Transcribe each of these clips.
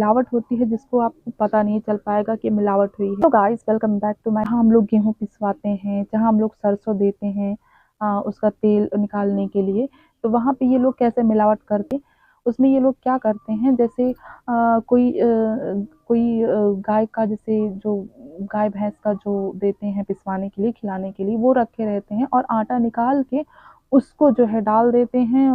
मिलावट होती है जिसको आपको पता नहीं चल पाएगा कि मिलावट हुई है। तो guys welcome back to my, जहाँ हम लोग गेहूँ पिसवाते हैं, जहाँ हम लोग सरसों देते हैं उसका तेल निकालने के लिए, तो वहाँ पे ये लोग कैसे मिलावट करते हैं। उसमें ये लोग क्या करते हैं, जैसे कोई गाय का, जैसे जो गाय भैंस का जो देते हैं पिसवाने के लिए, खिलाने के लिए, वो रखे रहते हैं और आटा निकाल के उसको जो है डाल देते हैं।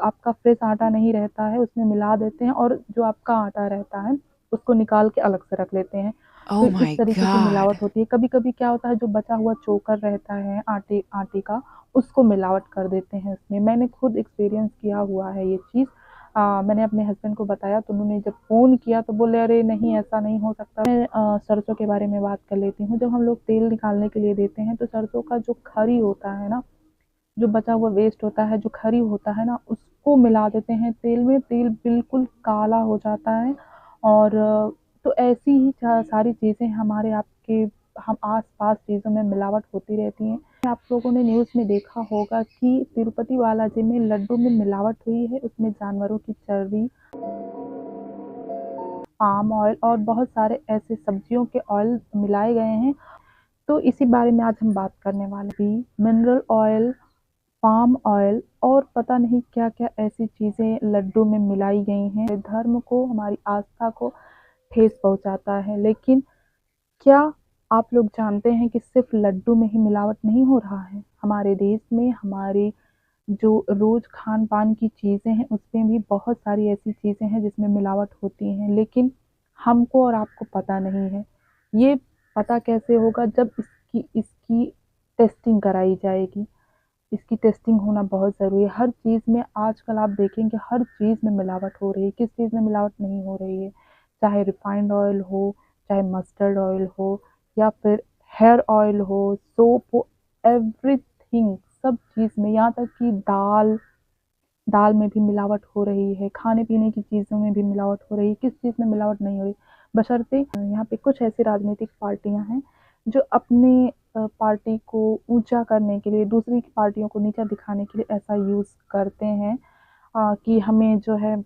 आपका फ्रेश आटा नहीं रहता है, उसमें मिला देते हैं और जो आपका आटा रहता है उसको निकाल के अलग से रख लेते हैं। तो Oh इस my तरीके की God. मिलावट होती है। कभी-कभी क्या होता है, जो बचा हुआ चोकर रहता है आटे आटे का, उसको मिलावट कर देते हैं उसमें। मैंने खुद एक्सपीरियंस किया हुआ है ये चीज़। मैंने अपने हस्बैंड को बताया तो उन्होंने जब फ़ोन किया तो बोले, अरे नहीं ऐसा नहीं हो सकता। मैं सरसों के बारे में बात कर लेती हूँ। जब हम लोग तेल निकालने के लिए देते हैं तो सरसों का जो खरी होता है ना, जो बचा हुआ वेस्ट होता है, जो खरी होता है ना, उसको मिला देते हैं तेल में। तेल बिल्कुल काला हो जाता है। और तो ऐसी ही सारी चीज़ें हमारे आपके हम आस-पास चीज़ों में मिलावट होती रहती हैं। आप लोगों ने न्यूज़ में देखा होगा कि तिरुपति बालाजी में लड्डू में मिलावट हुई है, उसमें जानवरों की चर्बी, पाम ऑयल और बहुत सारे ऐसे सब्जियों के ऑयल मिलाए गए हैं। तो इसी बारे में आज हम बात करने वाले हैं। मिनरल ऑयल, पाम ऑयल और पता नहीं क्या-क्या ऐसी चीज़ें लड्डू में मिलाई गई हैं। धर्म को, हमारी आस्था को ठेस पहुँचाता है। लेकिन क्या आप लोग जानते हैं कि सिर्फ़ लड्डू में ही मिलावट नहीं हो रहा है? हमारे देश में, हमारे जो रोज़ खान-पान की चीज़ें हैं, उसमें भी बहुत सारी ऐसी चीज़ें हैं जिसमें मिलावट होती हैं, लेकिन हमको और आपको पता नहीं है। ये पता कैसे होगा, जब इसकी इसकी टेस्टिंग कराई जाएगी। इसकी टेस्टिंग होना बहुत ज़रूरी है। हर चीज़ में आजकल आप देखेंगे, हर चीज़ में मिलावट हो रही है। किस चीज़ में मिलावट नहीं हो रही है? चाहे रिफाइंड ऑयल हो, चाहे मस्टर्ड ऑयल हो या फिर हेयर ऑयल हो, सोप हो, एवरीथिंग, सब चीज़ में, यहाँ तक कि दाल दाल में भी मिलावट हो रही है, खाने-पीने की चीज़ों में भी मिलावट हो रही है। किस चीज़ में मिलावट नहीं हो रही? बशर्ते यहाँ पे कुछ ऐसी राजनीतिक पार्टियाँ हैं जो अपने पार्टी को ऊँचा करने के लिए, दूसरी पार्टियों को नीचा दिखाने के लिए ऐसा यूज़ करते हैं कि हमें जो है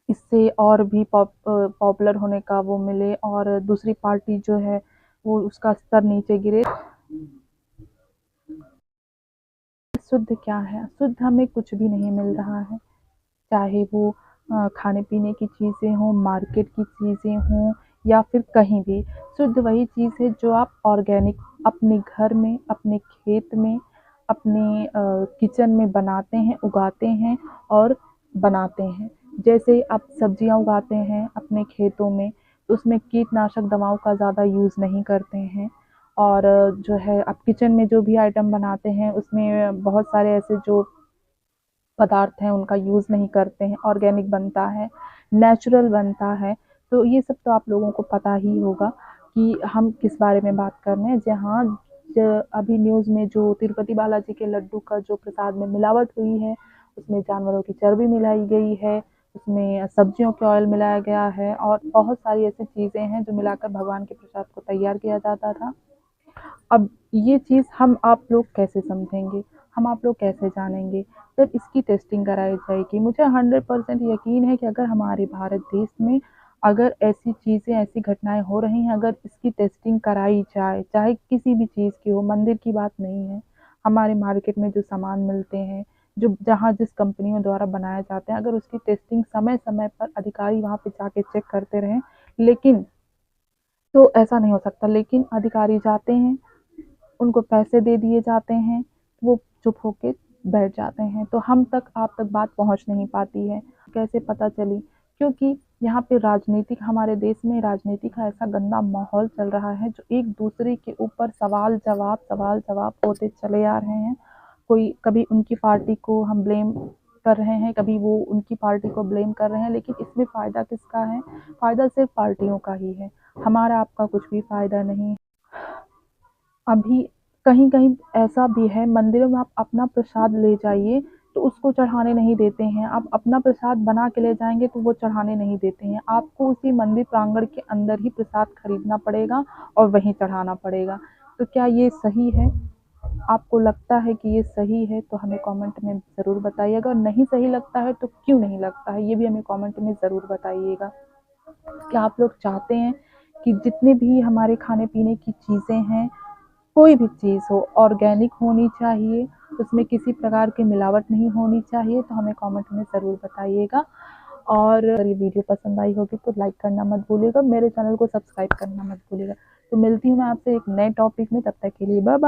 इससे और भी पॉपुलर होने का वो मिले और दूसरी पार्टी जो है वो उसका स्तर नीचे गिरे। शुद्ध क्या है? शुद्ध हमें कुछ भी नहीं मिल रहा है। चाहे वो खाने-पीने की चीज़ें हों, मार्केट की चीज़ें हों या फिर कहीं भी। शुद्ध वही चीज़ है जो आप ऑर्गेनिक अपने घर में, अपने खेत में, अपने किचन में बनाते हैं, उगाते हैं और बनाते हैं। जैसे आप सब्जियाँ उगाते हैं अपने खेतों में, तो उसमें कीटनाशक दवाओं का ज़्यादा यूज़ नहीं करते हैं। और जो है आप किचन में जो भी आइटम बनाते हैं उसमें बहुत सारे ऐसे जो पदार्थ हैं उनका यूज़ नहीं करते हैं, ऑर्गेनिक बनता है, नेचुरल बनता है। तो ये सब तो आप लोगों को पता ही होगा कि हम किस बारे में बात कर रहे हैं। जहाँ अभी न्यूज़ में जो तिरुपति बालाजी के लड्डू का जो प्रसाद में मिलावट हुई है, उसमें जानवरों की चर्बी मिलाई गई है, उसमें सब्जियों के ऑयल मिलाया गया है और बहुत सारी ऐसी चीज़ें हैं जो मिलाकर भगवान के प्रसाद को तैयार किया जाता था। अब ये चीज़ हम आप लोग कैसे समझेंगे, हम आप लोग कैसे जानेंगे, जब इसकी टेस्टिंग कराई जाएगी। मुझे 100% यकीन है कि अगर हमारे भारत देश में अगर ऐसी चीज़ें, ऐसी घटनाएँ हो रही हैं, अगर इसकी टेस्टिंग कराई जाए, चाहे किसी भी चीज़ की हो, मंदिर की बात नहीं है, हमारे मार्केट में जो सामान मिलते हैं, जो जहाँ जिस कंपनियों द्वारा बनाए जाते हैं, अगर उसकी टेस्टिंग समय-समय पर अधिकारी वहाँ पे जाके चेक करते रहें, लेकिन तो ऐसा नहीं हो सकता। लेकिन अधिकारी जाते हैं, उनको पैसे दे दिए जाते हैं, वो चुप होके बैठ जाते हैं, तो हम तक आप तक बात पहुँच नहीं पाती है। कैसे पता चली? क्योंकि यहाँ पे राजनीतिक, हमारे देश में राजनीति का ऐसा गंदा माहौल चल रहा है, जो एक-दूसरे के ऊपर सवाल-जवाब होते चले आ रहे हैं। कोई कभी उनकी पार्टी को हम ब्लेम कर रहे हैं, कभी वो उनकी पार्टी को ब्लेम कर रहे हैं, लेकिन इसमें फ़ायदा किसका है? फ़ायदा सिर्फ़ पार्टियों का ही है, हमारा आपका कुछ भी फ़ायदा नहीं है। अभी कहीं-कहीं ऐसा भी है, मंदिरों में आप अपना प्रसाद ले जाइए, तो उसको चढ़ाने नहीं देते हैं। आप अपना प्रसाद बना के ले जाएँगे, तो वो चढ़ाने नहीं देते हैं। आपको उसी मंदिर प्रांगण के अंदर ही प्रसाद खरीदना पड़ेगा और वहीं चढ़ाना पड़ेगा। तो क्या ये सही है? आपको लगता है कि ये सही है, तो हमें कमेंट में ज़रूर बताइएगा और नहीं सही लगता है, तो क्यों नहीं लगता है, ये भी हमें कमेंट में ज़रूर बताइएगा। क्या आप लोग चाहते हैं कि जितने भी हमारे खाने-पीने की चीज़ें हैं, कोई भी चीज़ हो ऑर्गेनिक होनी चाहिए, उसमें किसी प्रकार की मिलावट नहीं होनी चाहिए, तो हमें कमेंट में ज़रूर बताइएगा। और अगर ये वीडियो पसंद आई होगी तो लाइक करना मत भूलिएगा, मेरे चैनल को सब्सक्राइब करना मत भूलिएगा। तो मिलती हूँ मैं आपसे एक नए टॉपिक में, तब तक के लिए बाय बाय।